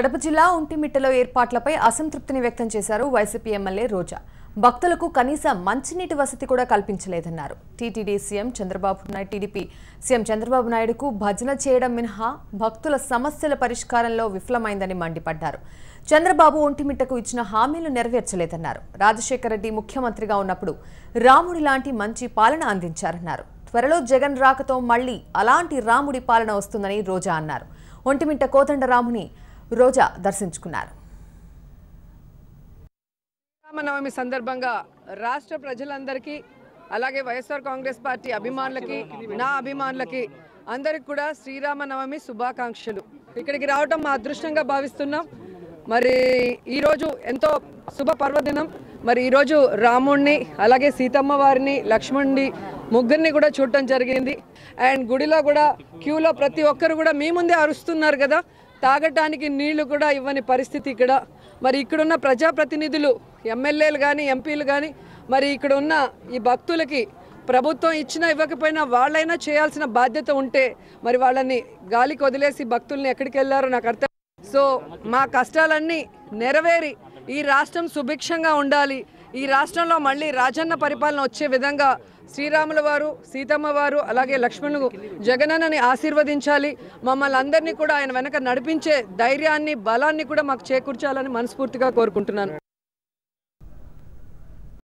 కడప జిల్లా ఒంటిమిట్టలో ఏర్పాట్లపై అసంతృప్తిని వ్యక్తం చేశారు వైసీపీ ఎమ్మెల్యే రోజా. భక్తులకు కనీస మంచినీటి వసతి కూడా కల్పించలేదన్నారు. టీటీడీ టీడీపీ సీఎం చంద్రబాబు నాయుడుకు భజన చేయడం మినహా భక్తుల సమస్యల పరిష్కారంలో విఫలమైందని మండిపడ్డారు. చంద్రబాబు ఒంటిమిట్టకు ఇచ్చిన హామీలు నెరవేర్చలేదన్నారు. రాజశేఖర రెడ్డి ముఖ్యమంత్రిగా ఉన్నప్పుడు రాముడి లాంటి మంచి పాలన అందించారన్నారు. త్వరలో జగన్ రాకతో మళ్లీ అలాంటి రాముడి పాలన వస్తుందని రోజా అన్నారు. ఒంటిమిట్ట కోదండరాముని రోజా దర్శించుకున్నారు. రామనవమి సందర్భంగా రాష్ట్ర ప్రజలందరికీ అలాగే వైఎస్ఆర్ కాంగ్రెస్ పార్టీ అభిమానులకి నా అభిమానులకి అందరికి కూడా శ్రీరామనవమి శుభాకాంక్షలు. ఇక్కడికి రావటం మా అదృష్టంగా భావిస్తున్నాం. మరి ఈరోజు ఎంతో శుభ పర్వదినం. మరి ఈరోజు రాముడిని అలాగే సీతమ్మ వారిని లక్ష్మణుని ముగ్గురిని కూడా చూడటం జరిగింది. అండ్ గుడిలో కూడా క్యూలో ప్రతి ఒక్కరు కూడా మీ ముందే అరుస్తున్నారు కదా, తాగటానికి నీళ్లు కూడా ఇవ్వని పరిస్థితి ఇక్కడ. మరి ఇక్కడున్న ప్రజాప్రతినిధులు ఎమ్మెల్యేలు కానీ ఎంపీలు కానీ మరి ఇక్కడ ఉన్న ఈ భక్తులకి ప్రభుత్వం ఇచ్చినా ఇవ్వకపోయినా వాళ్ళైనా చేయాల్సిన బాధ్యత ఉంటే మరి వాళ్ళని గాలికి వదిలేసి భక్తుల్ని ఎక్కడికి వెళ్ళారో నాకు అర్థం. సో మా కష్టాలన్నీ నెరవేరి ఈ రాష్ట్రం సుభిక్షంగా ఉండాలి, ఈ రాష్ట్రంలో మళ్ళీ రాజన్న పరిపాలన వచ్చే విధంగా శ్రీరాముల వారు సీతమ్మ వారు అలాగే లక్ష్మణుడు జగనన్నని ఆశీర్వదించాలి. మమ్మల్ని అందరినీ కూడా ఆయన వెనక నడిపించే ధైర్యాన్ని బలాన్ని కూడా మాకు చేకూర్చాలని మనస్ఫూర్తిగా కోరుకుంటున్నాను.